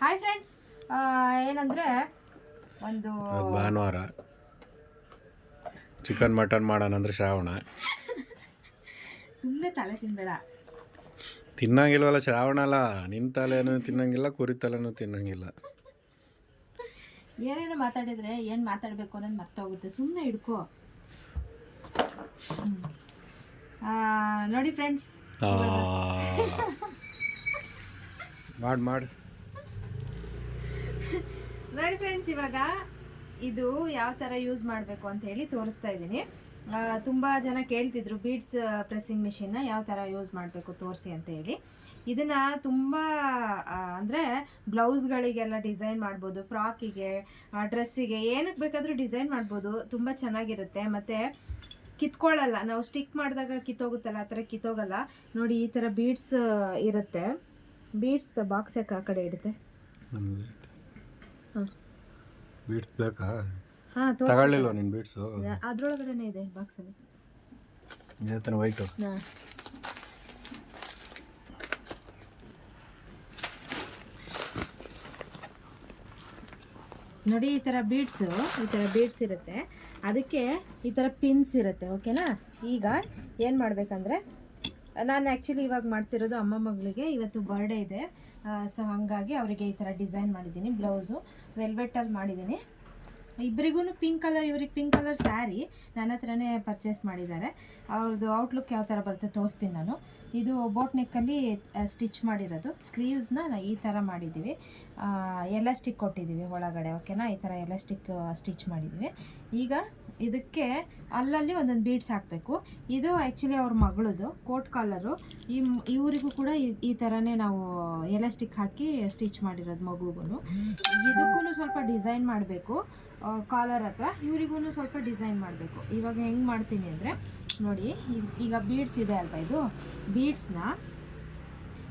Hi friends, ಏನಂದರೆ ಒಂದು ಭಾನುವಾರ ಚಿಕನ್ ಮಟನ್ ಮಾಡೋಣ ಅಂದ್ರೆ ಶ್ರಾವಣ. ಸುಮ್ಮನೆ ತಲೆ ತಿನ್ಬೇಡ. ತಿನ್ನಂಗಿಲ್ವಲ್ಲ ಶ್ರಾವಣ ಅಲ್ಲ. ನಿನ್ನ ತಲೆನೂ ತಿನ್ನಂಗಿಲ್ಲ, ಕುರಿ ತಲೆನೂ ತಿನ್ನಂಗಿಲ್ಲ. ಏನೇನೋ ಮಾತಾಡಿದರೆ ಏನು ಮಾತಾಡಬೇಕು ಅನ್ನೋದು ಮರ್ತೋಗುತ್ತೆ. ಸುಮ್ಮನೆ ಹಿಡ್ಕೋ. ನೋಡಿ ಫ್ರೆಂಡ್ಸ್, ಮಾಡಿ ನೋಡಿ ಫ್ರೆಂಡ್ಸ್, ಇವಾಗ ಇದು ಯಾವ ಥರ ಯೂಸ್ ಮಾಡಬೇಕು ಅಂತ ಹೇಳಿ ತೋರಿಸ್ತಾ ಇದ್ದೀನಿ. ತುಂಬ ಜನ ಕೇಳ್ತಿದ್ರು ಬೀಡ್ಸ್ ಪ್ರೆಸ್ಸಿಂಗ್ ಮಿಷಿನ್ನ ಯಾವ ಥರ ಯೂಸ್ ಮಾಡಬೇಕು ತೋರಿಸಿ ಅಂತ ಹೇಳಿ. ಇದನ್ನು ತುಂಬ ಅಂದರೆ ಬ್ಲೌಸ್ಗಳಿಗೆಲ್ಲ ಡಿಸೈನ್ ಮಾಡ್ಬೋದು, ಫ್ರಾಕಿಗೆ, ಡ್ರೆಸ್ಸಿಗೆ, ಏನಕ್ಕೆ ಬೇಕಾದರೂ ಡಿಸೈನ್ ಮಾಡ್ಬೋದು. ತುಂಬ ಚೆನ್ನಾಗಿರುತ್ತೆ ಮತ್ತು ಕಿತ್ಕೊಳ್ಳಲ್ಲ. ನಾವು ಸ್ಟಿಕ್ ಮಾಡಿದಾಗ ಕಿತ್ತೋಗುತ್ತಲ್ಲ, ಆ ಥರ ಕಿತ್ತೋಗಲ್ಲ. ನೋಡಿ, ಈ ಥರ ಬೀಡ್ಸ್ ಇರುತ್ತೆ. ಬೀಡ್ಸ್ ಬಾಕ್ಸ್ ಯಾಕೆ ಆ ಕಡೆ ಇಡುತ್ತೆ? ಬೀಡ್ಸ್ ಬೇಕಾ? ಹಾಂ, ತಗೊಳ್ಳಿಲ್ವ ನೀನು ಬೀಡ್ಸು? ಅದರೊಳಗಡೆನೇ ಇದೆ ಬಾಕ್ಸಲ್ಲಿ. ವೈಟು. ಹಾಂ, ನೋಡಿ, ಈ ಥರ ಬೀಡ್ಸ್ ಇರುತ್ತೆ. ಅದಕ್ಕೆ ಈ ಥರ ಪಿನ್ಸ್ ಇರುತ್ತೆ. ಓಕೆನಾ? ಈಗ ಏನು ಮಾಡಬೇಕಂದ್ರೆ, ನಾನು ಆ್ಯಕ್ಚುಲಿ ಇವಾಗ ಮಾಡ್ತಿರೋದು ಅಮ್ಮ ಮಗಳಿಗೆ ಇವತ್ತು ಬರ್ಡೇ ಇದೆ. ಸೊ ಹಾಗಾಗಿ ಅವರಿಗೆ ಈ ಥರ ಡಿಸೈನ್ ಮಾಡಿದ್ದೀನಿ. ಬ್ಲೌಸು ವೆಲ್ವೆಟಲ್ಲಿ ಮಾಡಿದ್ದೀನಿ. ಇಬ್ಬರಿಗೂ ಪಿಂಕ್ ಕಲರ್, ಇವ್ರಿಗೆ ಪಿಂಕ್ ಕಲರ್ ಸ್ಯಾರಿ ನನ್ನ ಹತ್ರನೇ ಪರ್ಚೇಸ್ ಮಾಡಿದ್ದಾರೆ. ಅವ್ರದ್ದು ಔಟ್ಲುಕ್ ಯಾವ ಥರ ಬರುತ್ತೆ ತೋರಿಸ್ತೀನಿ ನಾನು. ಇದು ಬೋಟ್ ನೆಕ್ಕಲ್ಲಿ ಸ್ಟಿಚ್ ಮಾಡಿರೋದು. ಸ್ಲೀವ್ಸ್ನ ಈ ಥರ ಮಾಡಿದ್ದೀವಿ. ಎಲಾಸ್ಟಿಕ್ ಕೊಟ್ಟಿದ್ದೀವಿ ಒಳಗಡೆ. ಓಕೆನಾ? ಈ ಥರ ಎಲಾಸ್ಟಿಕ್ ಸ್ಟಿಚ್ ಮಾಡಿದ್ದೀವಿ. ಈಗ ಇದಕ್ಕೆ ಅಲ್ಲಲ್ಲಿ ಒಂದೊಂದು ಬೀಡ್ಸ್ ಹಾಕಬೇಕು. ಇದು ಆ್ಯಕ್ಚುಲಿ ಅವ್ರ ಮಗಳದು ಕೋಟ್ ಕಾಲರು. ಇವರಿಗೂ ಕೂಡ ಈ ಥರನೇ ನಾವು ಎಲಾಸ್ಟಿಕ್ ಹಾಕಿ ಸ್ಟಿಚ್ ಮಾಡಿರೋದು ಮಗುಗೂ. ಇದಕ್ಕೂ ಸ್ವಲ್ಪ ಡಿಸೈನ್ ಮಾಡಬೇಕು. ಕಾಲರ್ ಹತ್ರ ಇವರಿಗೂ ಸ್ವಲ್ಪ ಡಿಸೈನ್ ಮಾಡಬೇಕು. ಇವಾಗ ಹೆಂಗೆ ಮಾಡ್ತೀನಿ ಅಂದರೆ, ನೋಡಿ, ಈಗ ಬೀಡ್ಸ್ ಇದೆ ಅಲ್ವಾ, ಇದು ಬೀಡ್ಸ್ನ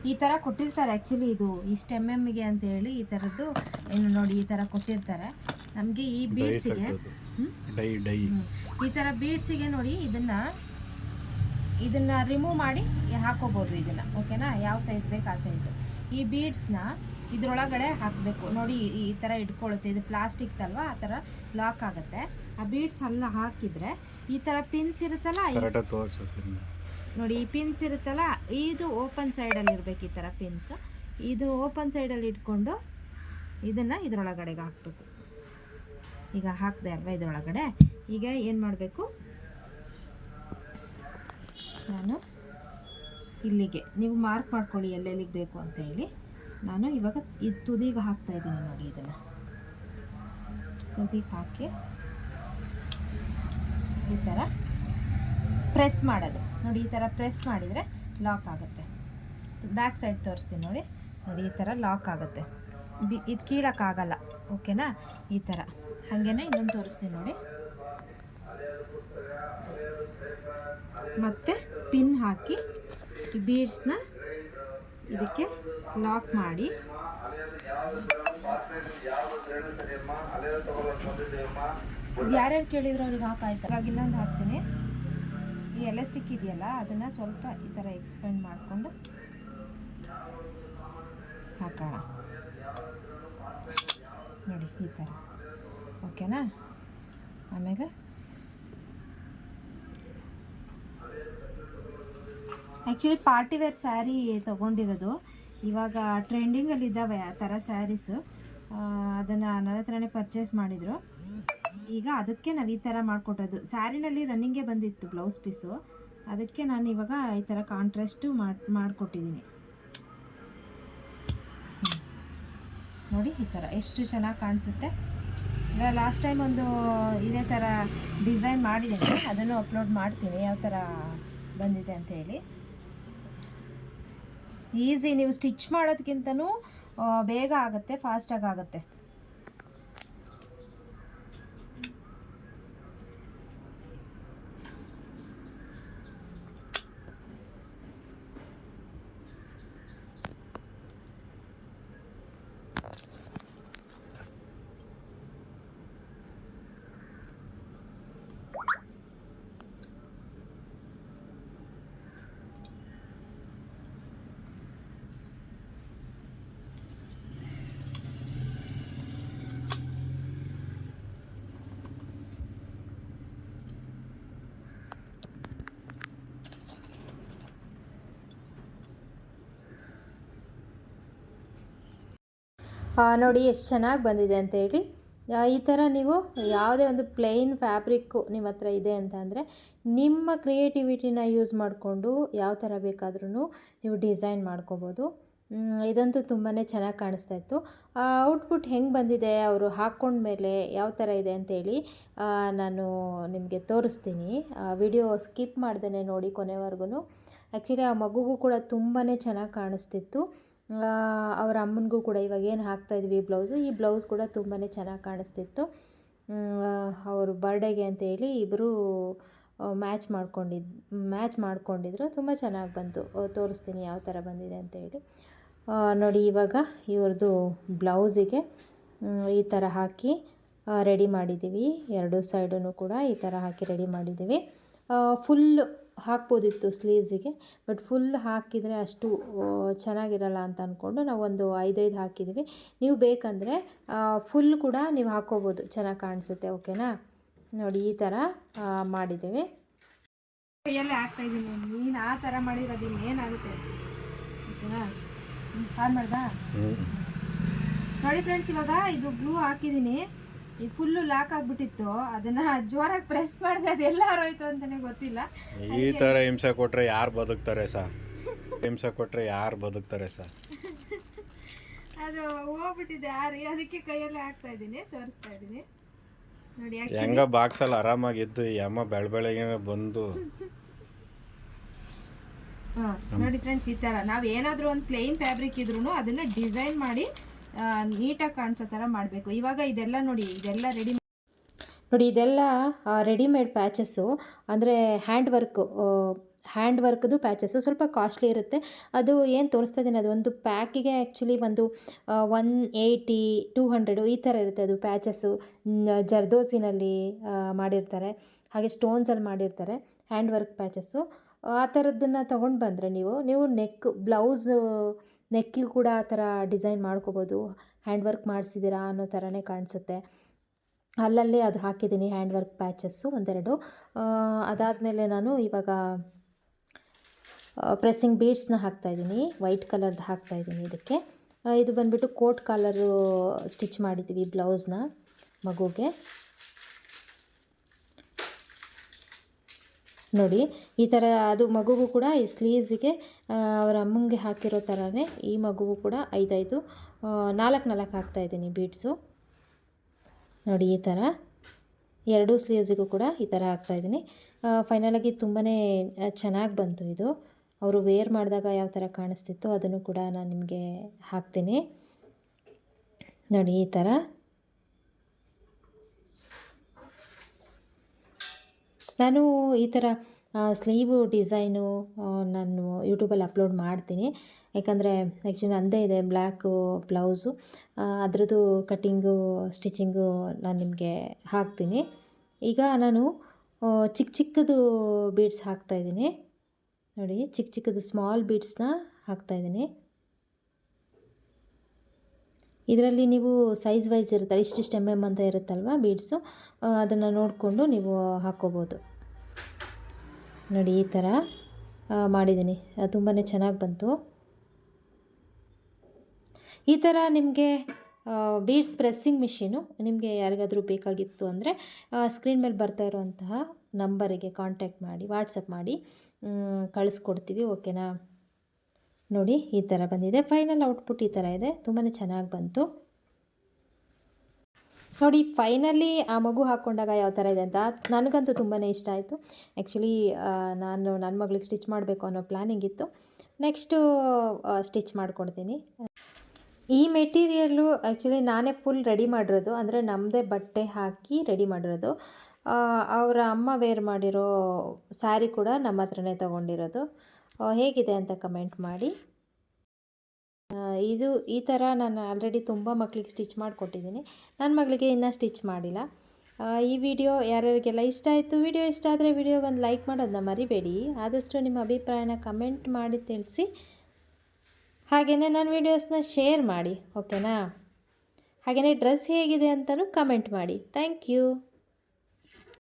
ಈ ಥರ ಕೊಟ್ಟಿರ್ತಾರೆ. ಆ್ಯಕ್ಚುಲಿ ಇದು ಇಷ್ಟು MM ಅಂತ ಹೇಳಿ ಈ ಥರದ್ದು ಏನು ನೋಡಿ ಈ ಥರ ಕೊಟ್ಟಿರ್ತಾರೆ ನಮಗೆ. ಈ ಬೀಡ್ಸಿಗೆ ಈ ಥರ ಬೀಡ್ಸಿಗೆ ನೋಡಿ ಇದನ್ನು ರಿಮೂವ್ ಮಾಡಿ ಹಾಕೋಬೋದು ಇದನ್ನು. ಓಕೆನಾ? ಯಾವ ಸೈಜ್ ಬೇಕು ಆ ಸೈಜು. ಈ ಬೀಡ್ಸ್ನ ಇದರೊಳಗಡೆ ಹಾಕಬೇಕು. ನೋಡಿ, ಈ ಥರ ಇಟ್ಕೊಳ್ಳುತ್ತೆ. ಇದು ಪ್ಲಾಸ್ಟಿಕ್ ಅಲ್ವಾ, ಆ ಥರ ಲಾಕ್ ಆಗುತ್ತೆ. ಆ ಬೀಡ್ಸ್ ಎಲ್ಲ ಹಾಕಿದರೆ ಈ ಥರ ಪಿನ್ಸ್ ಇರುತ್ತಲ್ಲ, ನೋಡಿ, ಈ ಪಿನ್ಸ್ ಇರುತ್ತಲ್ಲ, ಇದು ಓಪನ್ ಸೈಡಲ್ಲಿ ಇರಬೇಕು. ಈ ಥರ ಪಿನ್ಸ್ ಇದು ಓಪನ್ ಸೈಡಲ್ಲಿ ಇಟ್ಕೊಂಡು ಇದನ್ನು ಇದರೊಳಗಡೆಗೆ ಹಾಕಬೇಕು. ಈಗ ಹಾಕಿದೆ ಅಲ್ವಾ ಇದರೊಳಗಡೆ. ಈಗ ಏನು ಮಾಡಬೇಕು, ನಾನು ಇಲ್ಲಿಗೆ ನೀವು ಮಾರ್ಕ್ ಮಾಡ್ಕೊಳ್ಳಿ ಎಲ್ಲೆಲ್ಲಿಗೆ ಬೇಕು ಅಂತ ಹೇಳಿ. ನಾನು ಇವಾಗ ಇದು ತುದಿಗೆ ಹಾಕ್ತಾಯಿದ್ದೀನಿ. ನೋಡಿ, ಇದನ್ನು ತುದಿಗೆ ಹಾಕಿ ಈ ಥರ ಪ್ರೆಸ್ ಮಾಡೋದು. ನೋಡಿ, ಈ ಥರ ಪ್ರೆಸ್ ಮಾಡಿದರೆ ಲಾಕ್ ಆಗುತ್ತೆ. ಬ್ಯಾಕ್ ಸೈಡ್ ತೋರಿಸ್ತೀನಿ ನೋಡಿ. ನೋಡಿ, ಈ ಥರ ಲಾಕ್ ಆಗುತ್ತೆ. ಇದು ಕೀಳಕ್ಕಾಗಲ್ಲ. ಓಕೆನಾ? ಈ ಥರ ಹಾಗೇನೆ ಇನ್ನೊಂದು ತೋರಿಸ್ತೀನಿ ನೋಡಿ. ಮತ್ತು ಪಿನ್ ಹಾಕಿ ಈ ಬೀಡ್ಸ್ನ ಇದಕ್ಕೆ ಲಾಕ್ ಮಾಡಿ ಯಾರ್ಯಾರು ಕೇಳಿದ್ರು ಅವ್ರಿಗೆ ಹಾಕಾಯ್ತು. ಇವಾಗ ಇನ್ನೊಂದು ಹಾಕ್ತೀನಿ. ಈ ಎಲಾಸ್ಟಿಕ್ ಇದೆಯಲ್ಲ, ಅದನ್ನು ಸ್ವಲ್ಪ ಈ ಥರ ಎಕ್ಸ್ಪೆಂಡ್ ಮಾಡಿಕೊಂಡು ಹಾಕೋಣ. ನೋಡಿ, ಈ ಥರ. ಓಕೆನಾ? ಆಮೇಲೆ ಆ್ಯಕ್ಚುಲಿ ಪಾರ್ಟಿವೇರ್ ಸ್ಯಾರಿ ತೊಗೊಂಡಿರೋದು. ಇವಾಗ ಟ್ರೆಂಡಿಂಗಲ್ಲಿ ಇದ್ದಾವೆ ಆ ಥರ ಸ್ಯಾರೀಸು. ಅದನ್ನು ನನ್ನ ಹತ್ರನೇ ಪರ್ಚೇಸ್ ಮಾಡಿದರು. ಈಗ ಅದಕ್ಕೆ ನಾವು ಈ ಥರ ಮಾಡಿಕೊಟ್ಟೋದು. ಸ್ಯಾರಿನಲ್ಲಿ ರನ್ನಿಂಗೇ ಬಂದಿತ್ತು ಬ್ಲೌಸ್ ಪೀಸು. ಅದಕ್ಕೆ ನಾನು ಇವಾಗ ಈ ಥರ ಕಾಂಟ್ರಾಸ್ಟು ಮಾಡಿಕೊಟ್ಟಿದ್ದೀನಿ. ನೋಡಿ, ಈ ಥರ ಎಷ್ಟು ಚೆನ್ನಾಗಿ ಕಾಣಿಸುತ್ತೆ. ಈಗ ಲಾಸ್ಟ್ ಟೈಮ್ ಒಂದು ಇದೇ ಥರ ಡಿಸೈನ್ ಮಾಡಿದ್ದೀನಿ. ಅದನ್ನು ಅಪ್ಲೋಡ್ ಮಾಡ್ತೀನಿ ಯಾವ ಥರ ಬಂದಿದೆ ಅಂತ ಹೇಳಿ. ಈಸಿ, ನೀವು ಸ್ಟಿಚ್ ಮಾಡೋದಕ್ಕಿಂತನೂ ಬೇಗ ಆಗುತ್ತೆ, ಫಾಸ್ಟಾಗಿ ಆಗುತ್ತೆ. ನೋಡಿ ಎಷ್ಟು ಚೆನ್ನಾಗಿ ಬಂದಿದೆ ಅಂತೇಳಿ. ಈ ಥರ ನೀವು ಯಾವುದೇ ಒಂದು ಪ್ಲೇನ್ ಫ್ಯಾಬ್ರಿಕ್ಕು ನಿಮ್ಮ ಹತ್ರ ಇದೆ ಅಂತ ಅಂದರೆ ನಿಮ್ಮ ಕ್ರಿಯೇಟಿವಿಟಿನ ಯೂಸ್ ಮಾಡಿಕೊಂಡು ಯಾವ ಥರ ಬೇಕಾದ್ರೂ ನೀವು ಡಿಸೈನ್ ಮಾಡ್ಕೋಬೋದು. ಇದಂತೂ ತುಂಬಾ ಚೆನ್ನಾಗಿ ಕಾಣಿಸ್ತಾ ಇತ್ತು. ಔಟ್ಪುಟ್ ಹೆಂಗೆ ಬಂದಿದೆ ಅವರು ಹಾಕ್ಕೊಂಡ್ಮೇಲೆ ಯಾವ ಥರ ಇದೆ ಅಂತೇಳಿ ನಾನು ನಿಮಗೆ ತೋರಿಸ್ತೀನಿ. ವಿಡಿಯೋ ಸ್ಕಿಪ್ ಮಾಡ್ದೇ ನೋಡಿ ಕೊನೆವರೆಗೂ. ಆ್ಯಕ್ಚುಲಿ ಆ ಮಗುಗೂ ಕೂಡ ತುಂಬಾ ಚೆನ್ನಾಗಿ ಕಾಣಿಸ್ತಿತ್ತು. ಅವರ ಅಮ್ಮನಿಗೂ ಕೂಡ ಇವಾಗ ಏನು ಹಾಕ್ತಾಯಿದ್ವಿ ಬ್ಲೌಸು, ಈ ಬ್ಲೌಸ್ ಕೂಡ ತುಂಬಾ ಚೆನ್ನಾಗಿ ಕಾಣಿಸ್ತಿತ್ತು. ಅವರು ಬರ್ಡೇಗೆ ಅಂತೇಳಿ ಇಬ್ಬರು ಮ್ಯಾಚ್ ಮಾಡ್ಕೊಂಡಿದ್ರು. ತುಂಬ ಚೆನ್ನಾಗಿ ಬಂತು. ತೋರಿಸ್ತೀನಿ ಯಾವ ಥರ ಬಂದಿದೆ ಅಂತೇಳಿ. ನೋಡಿ ಇವಾಗ ಇವ್ರದ್ದು ಬ್ಲೌಸಿಗೆ ಈ ಥರ ಹಾಕಿ ರೆಡಿ ಮಾಡಿದ್ದೀವಿ. ಎರಡು ಸೈಡೂ ಕೂಡ ಈ ಥರ ಹಾಕಿ ರೆಡಿ ಮಾಡಿದ್ದೀವಿ. ಫುಲ್ ಹಾಕ್ಬೋದಿತ್ತು ಸ್ಲೀವ್ಸಿಗೆ, ಬಟ್ ಫುಲ್ ಹಾಕಿದರೆ ಅಷ್ಟು ಚೆನ್ನಾಗಿರಲ್ಲ ಅಂತ ಅಂದ್ಕೊಂಡು ನಾವು ಒಂದು 5 ಹಾಕಿದ್ದೀವಿ. ನೀವು ಬೇಕಂದರೆ ಫುಲ್ ಕೂಡ ನೀವು ಹಾಕ್ಕೋಬೋದು, ಚೆನ್ನಾಗಿ ಕಾಣಿಸುತ್ತೆ. ಓಕೆನಾ? ನೋಡಿ ಈ ಥರ ಮಾಡಿದ್ದೀವಿ. ಕೈಯಲ್ಲೇ ಹಾಕ್ತಾಯಿದ್ದೀನಿ. ನೀನು ಆ ಥರ ಮಾಡಿರೋದು ಇನ್ನೇನಾಗುತ್ತೆ? ಓಕೆನಾ? ಮಾಡ್ದಾ? ನೋಡಿ ಫ್ರೆಂಡ್ಸ್, ಇವಾಗ ಇದು ಗ್ಲೂ ಹಾಕಿದ್ದೀನಿ. ಇದು ಫುಲ್ಲು ಲಾಕ್ ಆಗಿಬಿಟ್ಟಿತ್ತು. ಅದನ್ನು ಜೋರಾಗಿ ಪ್ರೆಸ್ ಮಾಡಿದೆ, ಅದು ಎಲ್ಲ ಹಾರೋಯ್ತು ಅಂತಲೇ ಗೊತ್ತಿಲ್ಲ. ಈ ಥರ ಹಿಂಸೆ ಕೊಟ್ಟರೆ ಯಾರು ಬದುಕ್ತಾರೆ ಸರ್? ಅದು ಹೋಗ್ಬಿಟ್ಟಿದೆ ಹಾರಿ, ಅದಕ್ಕೆ ಕೈಯಲ್ಲೇ ಹಾಕ್ತಾ ಇದ್ದೀನಿ, ತೋರಿಸ್ತಾ ಇದ್ದೀನಿ. ನೋಡಿ ಹೆಂಗ ಬಾಕ್ಸಲ್ಲಿ ಆರಾಮಾಗಿ ಇದ್ದು ಈ ಅಮ್ಮ ಬೆಳಗ್ಗೆ ಬಂದು. ನೋಡಿ ಫ್ರೆಂಡ್ಸ್, ಈ ಥರ ನಾವು ಏನಾದರೂ ಒಂದು ಪ್ಲೇನ್ ಫ್ಯಾಬ್ರಿಕ್ ಇದ್ರೂ ಅದನ್ನು ಡಿಸೈನ್ ಮಾಡಿ ನೀಟಾಗಿ ಕಾಣಿಸೋ ಥರ ಮಾಡಬೇಕು. ಇವಾಗ ಇದೆಲ್ಲ ನೋಡಿ, ಇದೆಲ್ಲ ಇದೆಲ್ಲ ರೆಡಿಮೇಡ್ ಪ್ಯಾಚಸ್ಸು, ಅಂದರೆ ಹ್ಯಾಂಡ್ ವರ್ಕ್ದು ಪ್ಯಾಚಸ್ಸು. ಸ್ವಲ್ಪ ಕಾಸ್ಟ್ಲಿ ಇರುತ್ತೆ. ಅದು ಏನು ತೋರಿಸ್ತಾ ಇದ್ದೀನಿ, ಅದು ಒಂದು ಪ್ಯಾಕಿಗೆ ಆ್ಯಕ್ಚುಲಿ ಒಂದು 180, 200 ಈ ಥರ ಇರುತ್ತೆ ಅದು ಪ್ಯಾಚಸ್ಸು. ಜರ್ದೋಸಿನಲ್ಲಿ ಮಾಡಿರ್ತಾರೆ, ಹಾಗೆ ಸ್ಟೋನ್ಸಲ್ಲಿ ಮಾಡಿರ್ತಾರೆ ಹ್ಯಾಂಡ್ ವರ್ಕ್ ಪ್ಯಾಚಸ್ಸು. ಆ ಥರದ್ದನ್ನು ತೊಗೊಂಡು ಬಂದರೆ ನೀವು ನೆಕ್ಕಿಗೂ ಕೂಡ ಆ ಥರ ಡಿಸೈನ್ ಮಾಡ್ಕೋಬೋದು. ಹ್ಯಾಂಡ್ ವರ್ಕ್ ಮಾಡಿಸಿದ್ದೀರಾ ಅನ್ನೋ ಥರನೇ ಕಾಣಿಸುತ್ತೆ. ಅಲ್ಲಲ್ಲಿ ಅದು ಹಾಕಿದ್ದೀನಿ ಹ್ಯಾಂಡ್ ವರ್ಕ್ ಪ್ಯಾಚಸ್ಸು ಒಂದೆರಡು. ಅದಾದಮೇಲೆ ನಾನು ಇವಾಗ ಪ್ರೆಸ್ಸಿಂಗ್ ಬೀಡ್ಸ್ನ ಹಾಕ್ತಾಯಿದ್ದೀನಿ, ವೈಟ್ ಕಲರ್ದು ಹಾಕ್ತಾಯಿದ್ದೀನಿ ಇದಕ್ಕೆ. ಇದು ಬಂದುಬಿಟ್ಟು ಕೋಟ್ ಕಾಲರು ಸ್ಟಿಚ್ ಮಾಡಿದ್ದೀವಿ ಬ್ಲೌಸ್ನ ಮಗುಗೆ. ನೋಡಿ ಈ ಥರ ಅದು ಮಗುಗೂ ಕೂಡ ಈ ಸ್ಲೀವ್ಸಿಗೆ ಅವರ ಅಮ್ಮಂಗೆ ಹಾಕಿರೋ ಥರನೇ ಈ ಮಗುಗೂ ಕೂಡ 5 4 ಹಾಕ್ತಾಯಿದ್ದೀನಿ ಬೀಡ್ಸು. ನೋಡಿ ಈ ಥರ ಎರಡೂ ಸ್ಲೀವ್ಸಿಗೂ ಕೂಡ ಈ ಥರ ಹಾಕ್ತಾಯಿದ್ದೀನಿ. ಫೈನಲಾಗಿ ತುಂಬಾ ಚೆನ್ನಾಗಿ ಬಂತು ಇದು. ಅವರು ವೇರ್ ಮಾಡಿದಾಗ ಯಾವ ಥರ ಕಾಣಿಸ್ತಿತ್ತು ಅದನ್ನು ಕೂಡ ನಾನು ನಿಮಗೆ ಹಾಕ್ತೀನಿ. ನೋಡಿ ಈ ಥರ. ನಾನು ಈ ಥರ ಸ್ಲೀವು ಡಿಸೈನು ನಾನು ಯೂಟ್ಯೂಬಲ್ಲಿ ಅಪ್ಲೋಡ್ ಮಾಡ್ತೀನಿ. ಯಾಕಂದರೆ ಆ್ಯಕ್ಚುಲಿ ನನ್ನದೇ ಇದೆ ಬ್ಲ್ಯಾಕು ಬ್ಲೌಸು, ಅದರದ್ದು ಕಟ್ಟಿಂಗು ಸ್ಟಿಚಿಂಗು ನಾನು ನಿಮಗೆ ಹಾಕ್ತೀನಿ. ಈಗ ನಾನು ಚಿಕ್ಕದು ಬೀಡ್ಸ್ ಹಾಕ್ತಾಯಿದ್ದೀನಿ. ನೋಡಿ ಚಿಕ್ಕದು ಸ್ಮಾಲ್ ಬೀಡ್ಸ್ನ ಹಾಕ್ತಾಯಿದ್ದೀನಿ. ಇದರಲ್ಲಿ ನೀವು ಸೈಜ್ ವೈಸ್ ಇರುತ್ತೆ, ಇಷ್ಟಿಷ್ಟು MM ಅಂತ ಇರುತ್ತಲ್ವ ಬೀಡ್ಸು, ಅದನ್ನು ನೋಡಿಕೊಂಡು ನೀವು ಹಾಕ್ಕೋಬೋದು. ನೋಡಿ ಈ ಥರ ಮಾಡಿದ್ದೀನಿ, ತುಂಬಾ ಚೆನ್ನಾಗಿ ಬಂತು. ಈ ಥರ ನಿಮಗೆ ಬೀಡ್ಸ್ ಪ್ರೆಸ್ಸಿಂಗ್ ಮಿಷಿನು ನಿಮಗೆ ಯಾರಿಗಾದರೂ ಬೇಕಾಗಿತ್ತು ಅಂದರೆ ಸ್ಕ್ರೀನ್ ಮೇಲೆ ಬರ್ತಾ ಇರೋವಂತಹ ನಂಬರಿಗೆ ಕಾಂಟ್ಯಾಕ್ಟ್ ಮಾಡಿ, ವಾಟ್ಸಪ್ ಮಾಡಿ ಕಳಿಸ್ಕೊಡ್ತೀವಿ. ಓಕೆನಾ? ನೋಡಿ ಈ ಥರ ಬಂದಿದೆ. ಫೈನಲ್ ಔಟ್ಪುಟ್ ಈ ಥರ ಇದೆ, ತುಂಬಾ ಚೆನ್ನಾಗಿ ಬಂತು. ನೋಡಿ ಫೈನಲಿ ಆ ಮಗು ಹಾಕ್ಕೊಂಡಾಗ ಯಾವ ಥರ ಇದೆ ಅಂತ ನನಗಂತೂ ತುಂಬಾ ಇಷ್ಟ ಆಯಿತು. ಆ್ಯಕ್ಚುಲಿ ನಾನು ನನ್ನ ಮಗಳಿಗೆ ಸ್ಟಿಚ್ ಮಾಡಬೇಕು ಅನ್ನೋ ಪ್ಲ್ಯಾನಿಂಗ್ ಇತ್ತು. ನೆಕ್ಸ್ಟು ಸ್ಟಿಚ್ ಮಾಡ್ಕೊಡ್ತೀನಿ. ಈ ಮೆಟೀರಿಯಲ್ಲು ಆ್ಯಕ್ಚುಲಿ ನಾನೇ ಫುಲ್ ರೆಡಿ ಮಾಡಿರೋದು, ಅಂದರೆ ನಮ್ಮದೇ ಬಟ್ಟೆ ಹಾಕಿ ರೆಡಿ ಮಾಡಿರೋದು. ಅವರ ಅಮ್ಮ ವೇರ್ ಮಾಡಿರೋ ಸ್ಯಾರಿ ಕೂಡ ನಮ್ಮ ಹತ್ರನೇ ತೊಗೊಂಡಿರೋದು. ಹೇಗಿದೆ ಅಂತ ಕಮೆಂಟ್ ಮಾಡಿ. ಈ ಥರ ನಾನು ಆಲ್ರೆಡಿ ತುಂಬ ಮಕ್ಕಳಿಗೆ ಸ್ಟಿಚ್ ಮಾಡಿಕೊಟ್ಟಿದ್ದೀನಿ. ನನ್ನ ಮಗಳಿಗೆ ಇನ್ನೂ ಸ್ಟಿಚ್ ಮಾಡಿಲ್ಲ. ಈ ವಿಡಿಯೋ ಯಾರ್ಯಾರಿಗೆಲ್ಲ ಇಷ್ಟ ಆಯಿತು, ವಿಡಿಯೋ ಇಷ್ಟ ಆದರೆ ವಿಡಿಯೋಗೊಂದು ಲೈಕ್ ಮಾಡೋದನ್ನ ಮರಿಬೇಡಿ. ಆದಷ್ಟು ನಿಮ್ಮ ಅಭಿಪ್ರಾಯನ ಕಮೆಂಟ್ ಮಾಡಿ ತಿಳಿಸಿ. ಹಾಗೆಯೇ ನನ್ನ ವೀಡಿಯೋಸ್ನ ಶೇರ್ ಮಾಡಿ. ಓಕೆನಾ? ಹಾಗೆಯೇ ಡ್ರೆಸ್ ಹೇಗಿದೆ ಅಂತಲೂ ಕಮೆಂಟ್ ಮಾಡಿ. Thank you.